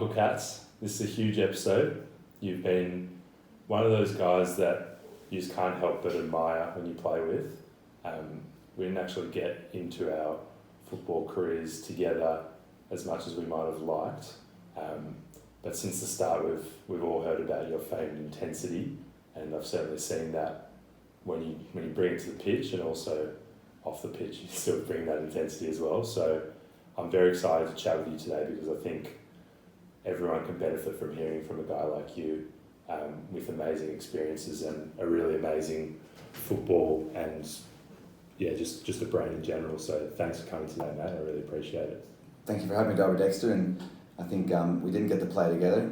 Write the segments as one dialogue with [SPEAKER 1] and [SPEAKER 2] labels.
[SPEAKER 1] Michael Katz. This is a huge episode. You've been one of those guys that you just can't help but admire when you play with. We didn't actually get into our football careers together as much as we might have liked. But since the start, we've all heard about your famed intensity, and I've certainly seen that when you bring it to the pitch, and also off the pitch, you still bring that intensity as well. So I'm very excited to chat with you today because I think everyone can benefit from hearing from a guy like you, with amazing experiences and a really amazing football and just a brain in general. So thanks for coming today, mate. I really appreciate it.
[SPEAKER 2] Thank you for having me, Darby Dexter, and I think we didn't get to play together,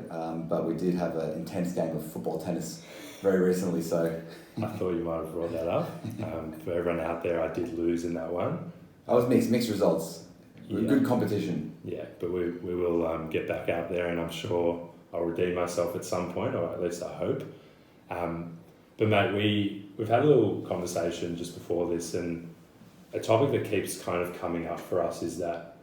[SPEAKER 2] but we did have an intense game of football tennis very recently, so...
[SPEAKER 1] I thought you might have brought that up. For everyone out there, I did lose in that one.
[SPEAKER 2] I was mixed results.
[SPEAKER 1] Yeah.
[SPEAKER 2] Good competition.
[SPEAKER 1] Yeah, but we will get back out there, and I'm sure I'll redeem myself at some point, or at least I hope. But mate, we've had a little conversation just before this, and a topic that keeps kind of coming up for us is that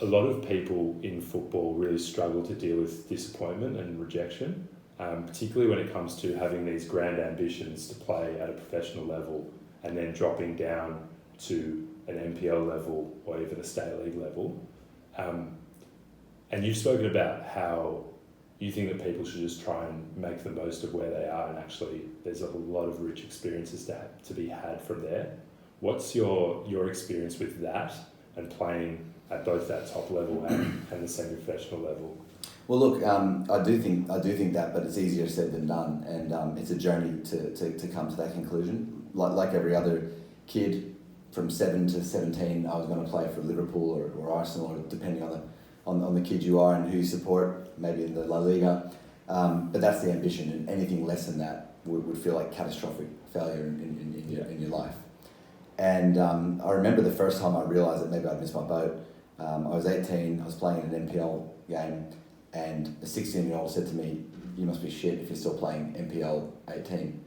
[SPEAKER 1] a lot of people in football really struggle to deal with disappointment and rejection, particularly when it comes to having these grand ambitions to play at a professional level and then dropping down to an NPL level or even a state league level. And you've spoken about how you think that people should just try and make the most of where they are, and actually there's a lot of rich experiences to be had from there. What's your experience with that and playing at both that top level and the semi-professional level?
[SPEAKER 2] Well, look, I do think that, but it's easier said than done, and it's a journey to come to that conclusion. Like every other kid, from 7 to 17, I was going to play for Liverpool or Arsenal, or depending on the kid you are and who you support, maybe in the La Liga. But that's the ambition, and anything less than that would feel like catastrophic failure in your life. And I remember the first time I realised that maybe I'd missed my boat. I was 18, I was playing in an NPL game, and a 16-year-old said to me, "You must be shit if you're still playing NPL 18.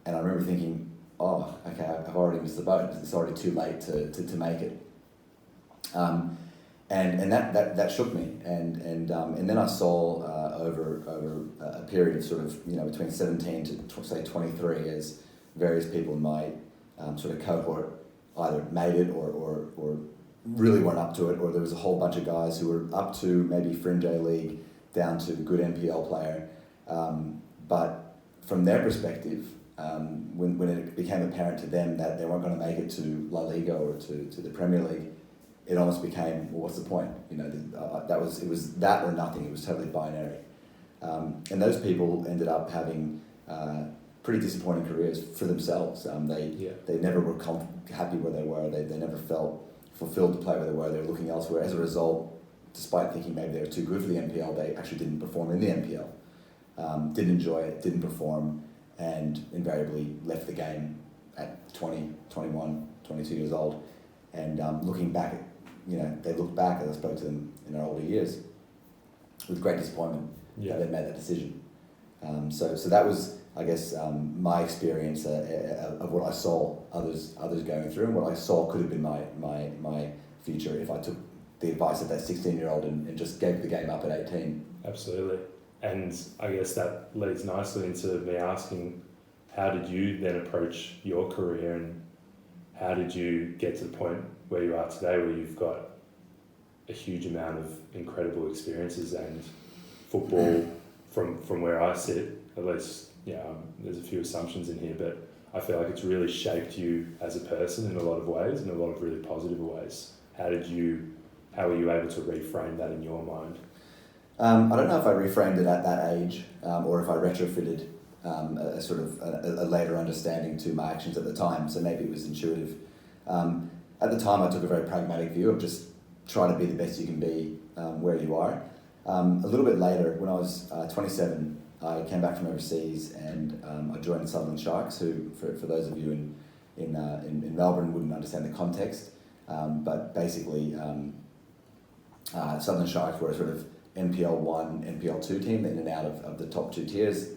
[SPEAKER 2] And I remember thinking, oh, okay, I've already missed the boat. It's already too late to make it. And that shook me. And then I saw over a period of sort of, between 17 to say 23, as various people in my sort of cohort either made it or really weren't up to it, or there was a whole bunch of guys who were up to maybe fringe A-League down to good NPL player. But from their perspective, when it became apparent to them that they weren't going to make it to La Liga or to the Premier League, it almost became, well, what's the point? It was that or nothing. It was totally binary. And those people ended up having pretty disappointing careers for themselves. They never were happy where they were. They never felt fulfilled to play where they were. They were looking elsewhere. As a result, despite thinking maybe they were too good for the NPL, they actually didn't perform in the NPL. Didn't enjoy it, didn't perform, and invariably left the game at 20, 21, 22 years old. And looking back, they looked back, as I spoke to them in their older years, with great disappointment that they made that decision. So that was, I guess, my experience of what I saw others going through, and what I saw could have been my future if I took the advice of that 16-year-old and just gave the game up at 18.
[SPEAKER 1] Absolutely. And I guess that leads nicely into me asking, how did you then approach your career, and how did you get to the point where you are today, where you've got a huge amount of incredible experiences and football from where I sit, at least, there's a few assumptions in here, but I feel like it's really shaped you as a person in a lot of ways, in a lot of really positive ways. How were you able to reframe that in your mind?
[SPEAKER 2] I don't know if I reframed it at that age, or if I retrofitted a sort of a later understanding to my actions at the time, so maybe it was intuitive. At the time, I took a very pragmatic view of just try to be the best you can be where you are. A little bit later, when I was 27, I came back from overseas, and I joined Sutherland Sharks, who, for those of you in Melbourne, wouldn't understand the context. But basically, Sutherland Sharks were a sort of NPL 1, NPL 2 team, in and out of the top 2 tiers,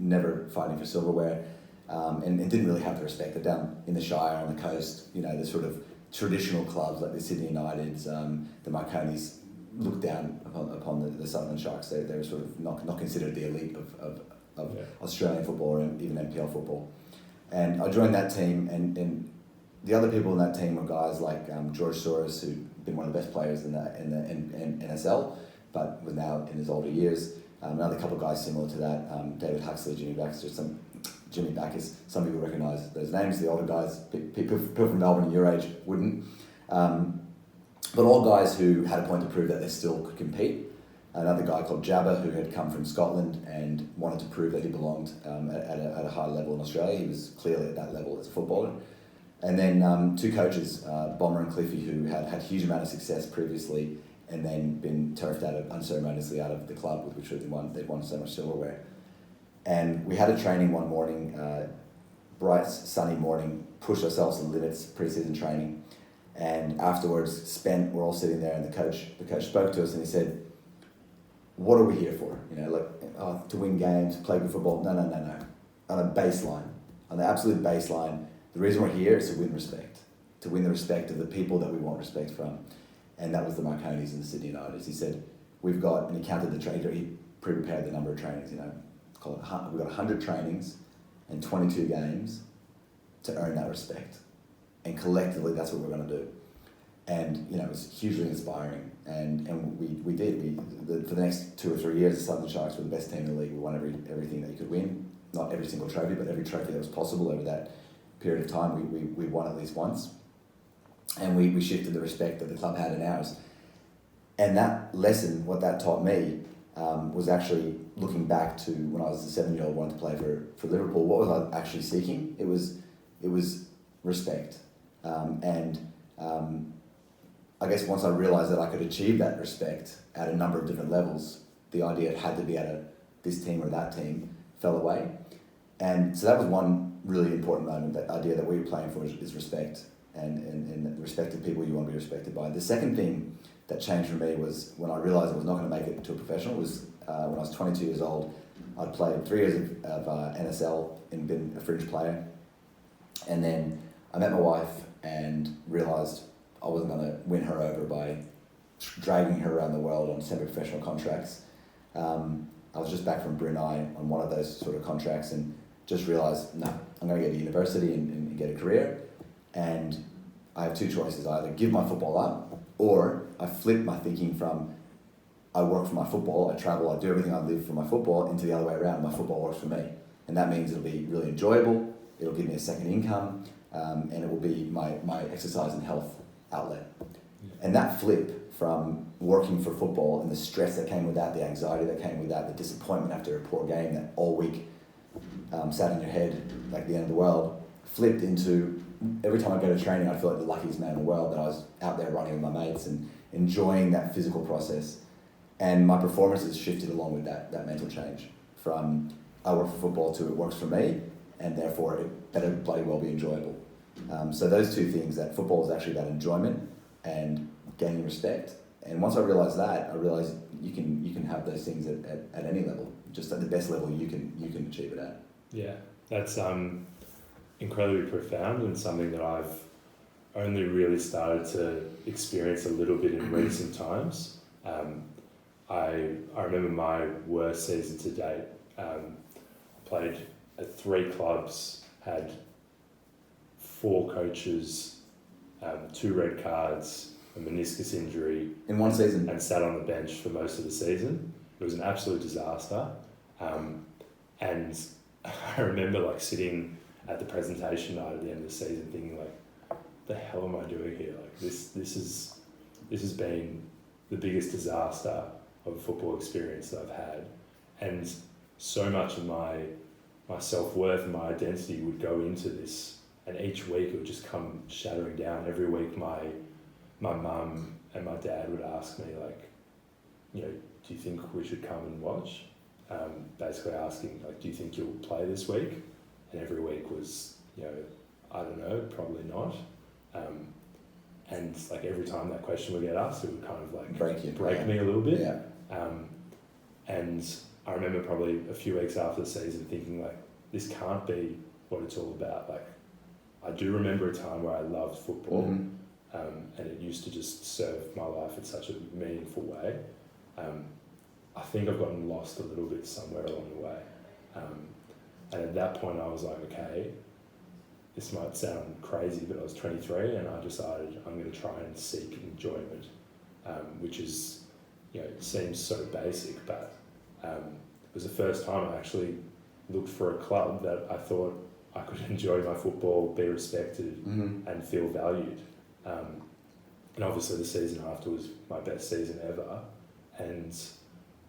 [SPEAKER 2] never fighting for silverware, and didn't really have the respect. They're down in the Shire, on the coast, the sort of traditional clubs like the Sydney Uniteds, the Marconis, looked down upon the Sutherland Sharks. They were sort of not considered the elite of Australian football or even NPL football. And I joined that team, and the other people in that team were guys like George Soros, who'd been one of the best players in the NSL, but was now in his older years. Another couple of guys similar to that, David Huxley, Jimmy Backus. Some people recognise those names. The older guys, people from Melbourne and your age wouldn't. But all guys who had a point to prove that they still could compete. Another guy called Jabba, who had come from Scotland and wanted to prove that he belonged at a high level in Australia. He was clearly at that level as a footballer. And then two coaches, Bomber and Cliffy, who had huge amount of success previously and then been turfed unceremoniously out of the club with which they'd won so much silverware. And we had a training one morning, bright sunny morning, pushed ourselves to the limits, pre-season training. And afterwards, we're all sitting there, and the coach spoke to us, and he said, "What are we here for? To win games, play good football? No. On a baseline, on the absolute baseline, the reason we're here is to win respect, to win the respect of the people that we want respect from." And that was the Marconis and the Sydney Uniteds. He said, "We've got," and he counted the training. He pre-prepared the number of trainings. We've got 100 trainings and 22 games to earn that respect. And collectively, that's what we're going to do. And it was hugely inspiring, and we did. For the next 2 or 3 years, the Southern Sharks were the best team in the league. We won everything that you could win, not every single trophy, but every trophy that was possible over that period of time. We won at least once, and we shifted the respect that the club had in ours. And that lesson, what that taught me, was actually looking back to when I was a 7-year-old wanting to play for Liverpool. What was I actually seeking? It was respect. I guess once I realised that I could achieve that respect at a number of different levels, the idea it had to be at this team or that team fell away. And so that was one really important moment, that idea that what you're playing for is respect, and the respect of people you want to be respected by. The second thing that changed for me was when I realised I was not going to make it to a professional. Was when I was 22 years old. I'd played 3 years of NSL and been a fringe player. And then I met my wife and realised I wasn't going to win her over by dragging her around the world on semi-professional contracts. I was just back from Brunei on one of those sort of contracts and just realised, no, I'm going to go to university and get a career. And I have two choices. I either give my football up, or I flip my thinking from I work for my football, I travel, I do everything I live for my football, into the other way around. My football works for me. And that means it'll be really enjoyable, it'll give me a second income, and it will be my exercise and health outlet. And that flip from working for football and the stress that came with that, the anxiety that came with that, the disappointment after a poor game that all week sat in your head like the end of the world, flipped into every time I go to training, I feel like the luckiest man in the world, that I was out there running with my mates and enjoying that physical process. And my performances shifted along with that mental change from I work for football to it works for me, and therefore it better bloody well be enjoyable. So those two things, that football is actually about enjoyment and gaining respect. And once I realised that, I realised you can have those things at any level, just at the best level you can achieve it at.
[SPEAKER 1] Yeah, that's incredibly profound, and something that I've only really started to experience a little bit in recent times. I remember my worst season to date. Played at 3 clubs, had 4 coaches, 2 red cards, a meniscus injury.
[SPEAKER 2] In one season?
[SPEAKER 1] And sat on the bench for most of the season. It was an absolute disaster. And I remember sitting at the presentation night at the end of the season thinking what the hell am I doing here? This has been the biggest disaster of a football experience that I've had. And so much of my self-worth and my identity would go into this, and each week it would just come shattering down. Every week my mum and my dad would ask me do you think we should come and watch? Basically asking do you think you'll play this week? And every week was I don't know, probably not. And every time that question would get asked, it would kind of break me a little bit.
[SPEAKER 2] Yeah.
[SPEAKER 1] And I remember probably a few weeks after the season thinking this can't be what it's all about. I do remember a time where I loved football.
[SPEAKER 2] Mm-hmm.
[SPEAKER 1] and it used to just serve my life in such a meaningful way. I think I've gotten lost a little bit somewhere along the way. And at that point I was like, okay, this might sound crazy, but I was 23 and I decided I'm going to try and seek enjoyment, which is, it seems so basic, but it was the first time I actually looked for a club that I thought I could enjoy my football, be respected, and feel valued. And obviously the season after was my best season ever. And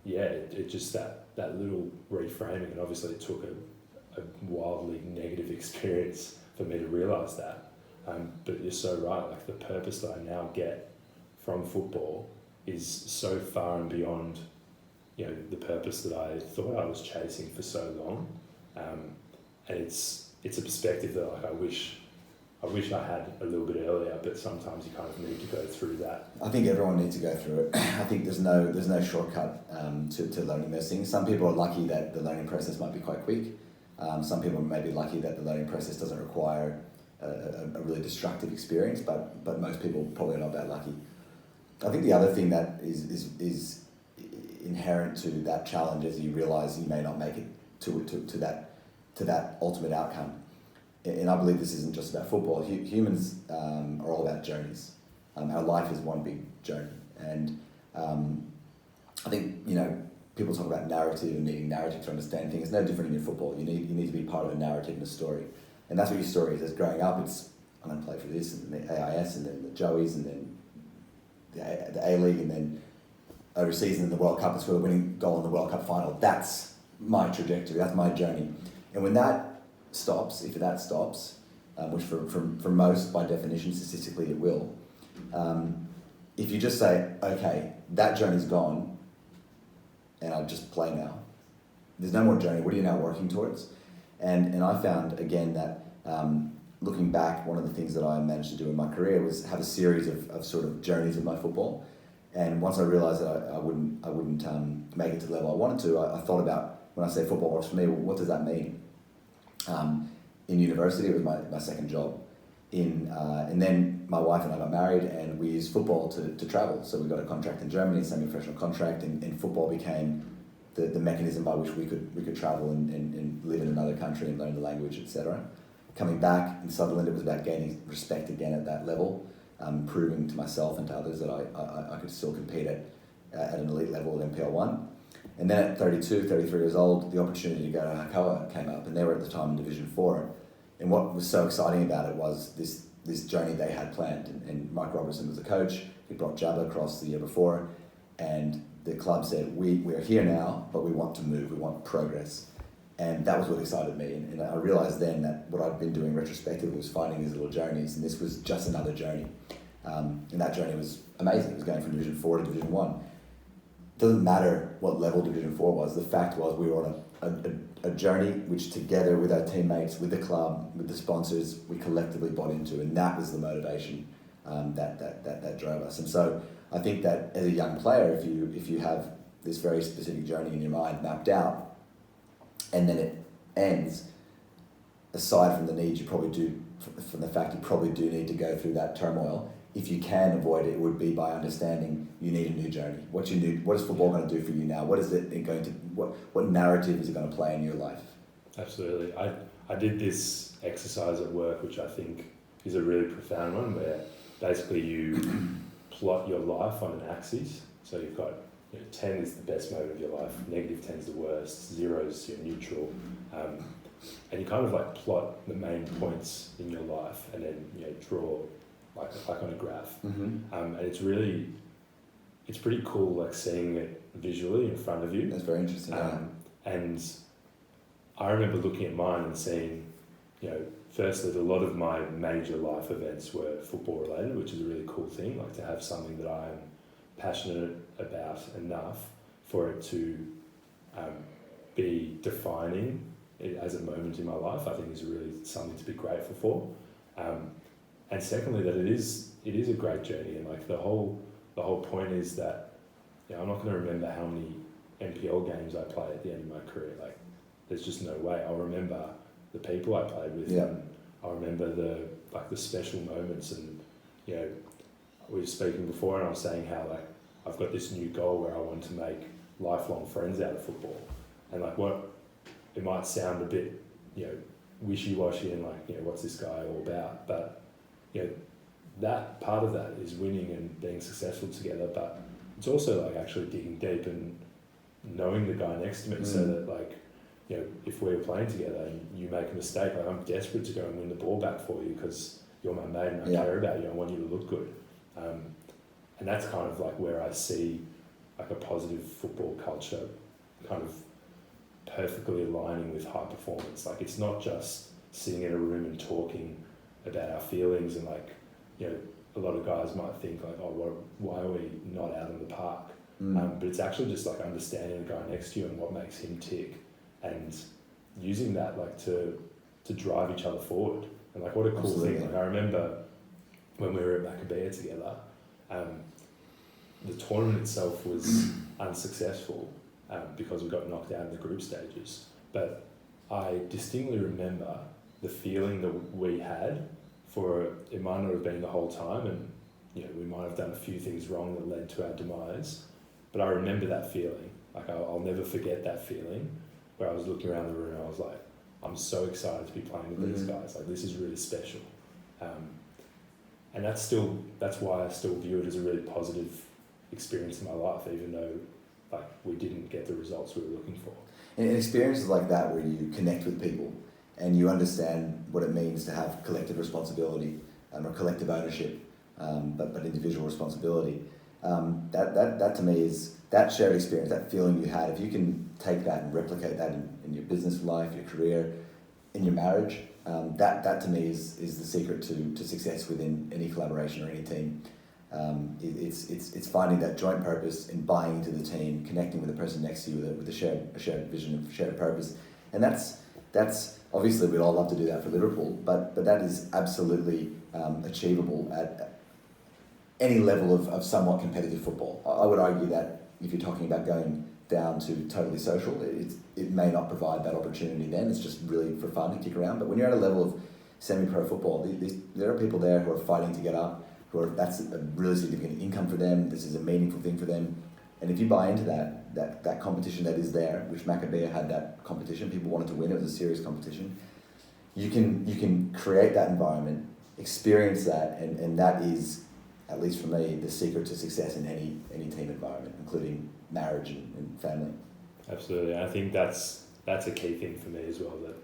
[SPEAKER 1] yeah, it just that little reframing, and obviously it took a wildly negative experience for me to realise that. But you're so right, like the purpose that I now get from football is so far and beyond, the purpose that I thought I was chasing for so long. And it's a perspective that like I wish I had a little bit earlier, but sometimes you kind of need to go through that.
[SPEAKER 2] I think everyone needs to go through it. I think there's no shortcut to learning those things. Some people are lucky that the learning process might be quite quick. Some people may be lucky that the learning process doesn't require a really destructive experience, but most people probably are not that lucky. I think the other thing that is inherent to that challenge is you realise you may not make it to that ultimate outcome. And I believe this isn't just about football. Humans are all about journeys. Our life is one big journey. And I think, people talk about narrative and needing narrative to understand things. It's no different in your football. You need to be part of a narrative and a story. And that's what your story is. As growing up, it's, I'm going to play for this, and then the AIS, and then the Joeys, and then the A-League, and then overseas in the World Cup, it's for the winning goal in the World Cup final. That's my trajectory. That's my journey. And when that stops, if that stops, which for most, by definition, statistically it will, if you just say, okay, that journey's gone, and I just play now, there's no more journey. What are you now working towards? And I found, again, that looking back, one of the things that I managed to do in my career was have a series of sort of journeys in my football. And once I realised that I wouldn't make it to the level I wanted to, I thought about, when I say football works for me, well, what does that mean? In university, it was my second job. And then my wife and I got married, and we used football to travel. So we got a contract in Germany, a semi-professional contract, and football became the mechanism by which we could travel and live in another country and learn the language, etc. Coming back in Sutherland, it was about gaining respect again at that level, proving to myself and to others that I could still compete at an elite level at NPL 1. And then at 33 years old, the opportunity to go to Hakoah came up, and they were at the time in Division 4. And what was so exciting about it was this journey they had planned. And Mike Robertson was the coach. He brought Jabba across the year before, and the club said, we're here now, but we want to move, we want progress. And that was what excited me. And I realised then that what I'd been doing retrospectively was finding these little journeys, and this was just another journey. And that journey was amazing. It was going from Division 4 to Division 1. It doesn't matter what level Division 4 was. The fact was we were on a journey which, together with our teammates, with the club, with the sponsors, we collectively bought into, and that was the motivation that drove us. And so I think that as a young player, if you have this very specific journey in your mind mapped out, and then it ends, aside from the need you probably do, from the fact you probably do need to go through that turmoil, if you can avoid it, it would be by understanding you need a new journey. What is football going to do for you now? What is it going to? What narrative is it going to play in your life?
[SPEAKER 1] Absolutely. I did this exercise at work, which I think is a really profound one, where basically you plot your life on an axis. So you've got 10 is the best moment of your life, negative 10 is the worst, 0 is your neutral, and you kind of like plot the main points in your life, and then draw like on a graph. And it's pretty cool, like seeing it visually in front of you.
[SPEAKER 2] That's very interesting.
[SPEAKER 1] And I remember looking at mine and seeing, firstly, a lot of my major life events were football related, which is a really cool thing, like to have something that I'm passionate about enough for it to be defining it as a moment in my life, I think is really something to be grateful for. And secondly, that it is a great journey, and like the whole point is that I'm not going to remember how many NPL games I played at the end of my career. Like, there's just no way. I'll remember the people I played with.
[SPEAKER 2] Yeah.
[SPEAKER 1] And I'll remember the special moments, and we were speaking before, and I was saying how like I've got this new goal where I want to make lifelong friends out of football, and like what it might sound a bit, you know, wishy-washy and like, you know, what's this guy all about? But you know, that part of that is winning and being successful together, but it's also like actually digging deep and knowing the guy next to me, so that like, you know, if we're playing together and you make a mistake, like I'm desperate to go and win the ball back for you because you're my mate and I care about you. I want you to look good. And that's kind of like where I see like a positive football culture kind of perfectly aligning with high performance. Like it's not just sitting in a room and talking about our feelings and like, you know, a lot of guys might think like, oh, why are we not out in the park? But it's actually just like understanding the guy next to you and what makes him tick, and using that like to drive each other forward. And like what a cool thing. Like I remember when we were at Maccabea together, the tournament itself was unsuccessful because we got knocked out in the group stages. But I distinctly remember the feeling that we had for it might not have been the whole time, and you know, we might have done a few things wrong that led to our demise. But I remember that feeling. Like I'll never forget that feeling where I was looking around the room and I was like, I'm so excited to be playing with these guys. Like this is really special. And that's why I still view it as a really positive experience in my life, even though like we didn't get the results we were looking for.
[SPEAKER 2] And experiences like that where you connect with people and you understand what it means to have collective responsibility or collective ownership, but individual responsibility. That to me is that shared experience, that feeling you had. If you can take that and replicate that in your business life, your career, in your marriage, that to me is the secret to success within any collaboration or any team. It's finding that joint purpose and buying into the team, connecting with the person next to you with a shared vision, a shared purpose, and that's obviously we'd all love to do that for Liverpool, but that is absolutely achievable at any level of somewhat competitive football. I would argue that if you're talking about going down to totally social, it may not provide that opportunity then. It's just really for fun to kick around. But when you're at a level of semi-pro football, there are people there who are fighting to get up, that's a really significant income for them. This is a meaningful thing for them. And if you buy into that competition that is there, which Maccabea had that competition, people wanted to win, it was a serious competition, you can create that environment, experience that, and that is, at least for me, the secret to success in any team environment, including marriage and family.
[SPEAKER 1] Absolutely. I think that's a key thing for me as well, that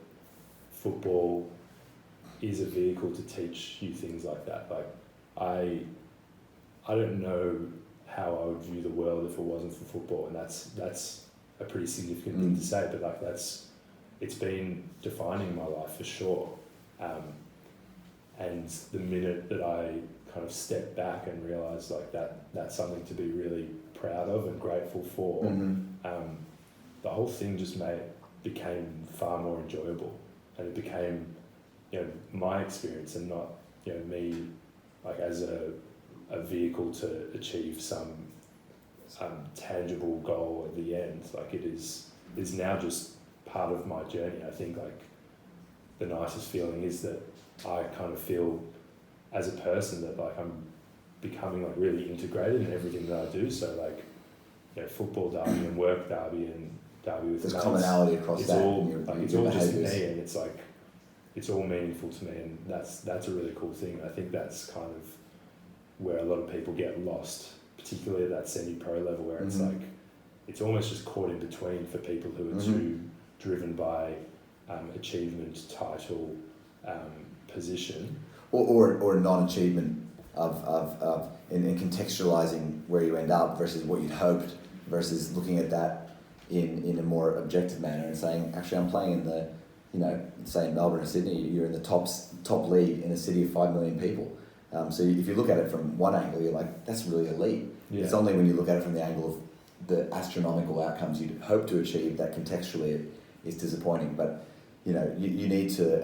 [SPEAKER 1] football is a vehicle to teach you things like that. Like I don't know how I would view the world if it wasn't for football, and that's a pretty significant thing to say, but like it's been defining my life for sure. And the minute that I kind of stepped back and realised like that's something to be really proud of and grateful for, the whole thing just became far more enjoyable, and it became, you know, my experience and not, you know, me like as a vehicle to achieve some tangible goal at the end. Like it is now just part of my journey. I think like the nicest feeling is that I kind of feel as a person that like I'm becoming like really integrated in everything that I do. So like, you know, football derby and work derby and derby with
[SPEAKER 2] there's
[SPEAKER 1] mates,
[SPEAKER 2] commonality across
[SPEAKER 1] it's
[SPEAKER 2] that.
[SPEAKER 1] all it's all just
[SPEAKER 2] behaviours.
[SPEAKER 1] me, and it's like it's all meaningful to me, and that's a really cool thing. I think that's kind of where a lot of people get lost, particularly at that semi-pro level, where it's like it's almost just caught in between for people who are too driven by achievement, title, position,
[SPEAKER 2] or non-achievement of in contextualizing where you end up versus what you'd hoped, versus looking at that in a more objective manner and saying, actually, I'm playing in the, you know, say in Melbourne or Sydney, you're in the top league in a city of 5 million people. So if you look at it from one angle, you're like, that's really elite. Yeah. It's only when you look at it from the angle of the astronomical outcomes you'd hope to achieve that contextually is disappointing. But you know, you need to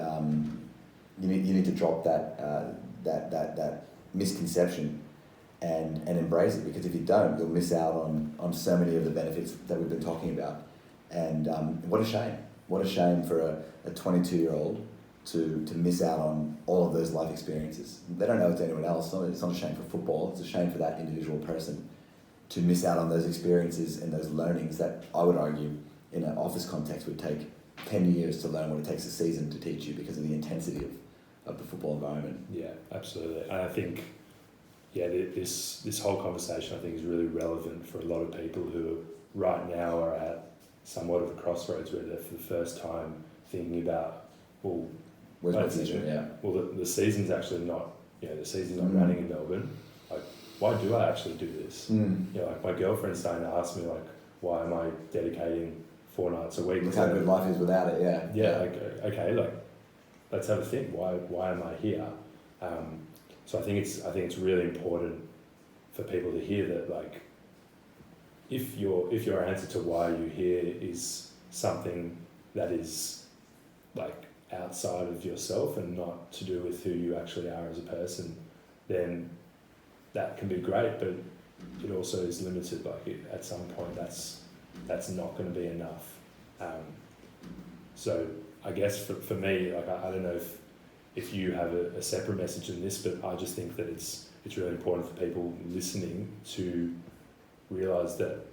[SPEAKER 2] you need to drop that misconception and embrace it, because if you don't, you'll miss out on so many of the benefits that we've been talking about. And what a shame for a 22-year-old to miss out on all of those life experiences. They don't know it to anyone else. It's not a shame for football. It's a shame for that individual person to miss out on those experiences and those learnings that I would argue in an office context would take 10 years to learn what it takes a season to teach you because of the intensity of the football environment.
[SPEAKER 1] Yeah, absolutely. And I think, this whole conversation I think is really relevant for a lot of people who right now are at somewhat of a crossroads where they're for the first time thinking about, well,
[SPEAKER 2] where's my future? Yeah.
[SPEAKER 1] Well, the season's actually not, the season's not running in Melbourne. Like, why do I actually do this? Like my girlfriend's starting to ask me, like, why am I dedicating 4 nights a week?
[SPEAKER 2] Look how good life is without it. Yeah.
[SPEAKER 1] Yeah. Like, okay, like, let's have a think. Why am I here? So I think it's really important for people to hear that, like, if your answer to why you're here is something that is like outside of yourself and not to do with who you actually are as a person, then that can be great, but it also is limited. Like, at some point that's not going to be enough. So I guess for me, like, I don't know if you have a separate message in this, but I just think that it's really important for people listening to realise that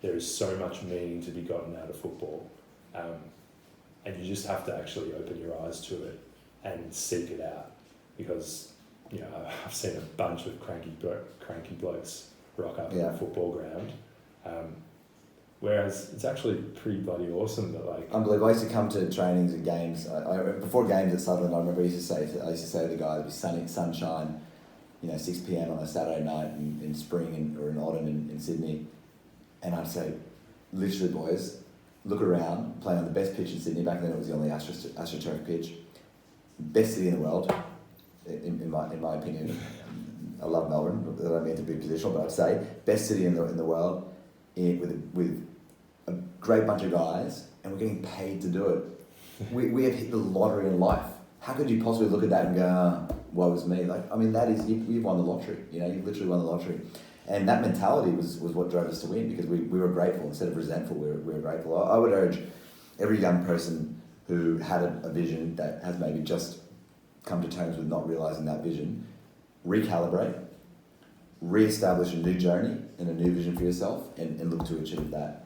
[SPEAKER 1] there is so much meaning to be gotten out of football, and you just have to actually open your eyes to it and seek it out, because I've seen a bunch of cranky blokes rock up in a football ground, whereas it's actually pretty bloody awesome that, like,
[SPEAKER 2] unbelievable. I used to come to trainings and games. Before games at Sutherland, I remember I used to say to the guys, it'd be sunshine, 6 p.m. on a Saturday night in spring or in autumn in Sydney, and I'd say, literally, boys, look around, playing on the best pitch in Sydney. Back then it was the only AstroTurf pitch, best city in the world, in my opinion. I love Melbourne, I don't mean to be positional, but I'd say best city in the world, with a great bunch of guys, and we're getting paid to do it. We have hit the lottery in life. How could you possibly look at that and go, woe is me? Like, I mean, that is, you've won the lottery. You've literally won the lottery. And that mentality was what drove us to win, because we were grateful. Instead of resentful, we were grateful. I would urge every young person who had a vision that has maybe just come to terms with not realising that vision, recalibrate, re-establish a new journey and a new vision for yourself, and look to achieve that.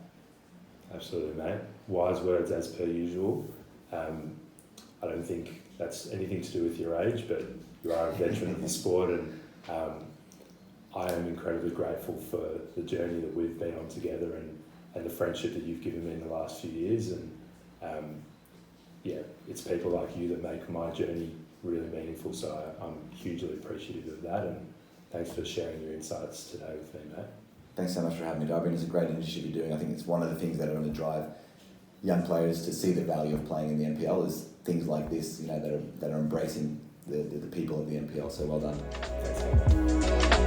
[SPEAKER 1] Absolutely, mate. Wise words as per usual. I don't think that's anything to do with your age, but you are a veteran of the sport, and I am incredibly grateful for the journey that we've been on together, and the friendship that you've given me in the last few years. And it's people like you that make my journey really meaningful. So I'm hugely appreciative of that, and thanks for sharing your insights today with me, mate.
[SPEAKER 2] Thanks so much for having me, Darby. It's a great initiative you're doing. I think it's one of the things that are going to drive young players to see the value of playing in the NPL, is things like this, that are embracing the people of the NPL. So well done.
[SPEAKER 1] Thanks.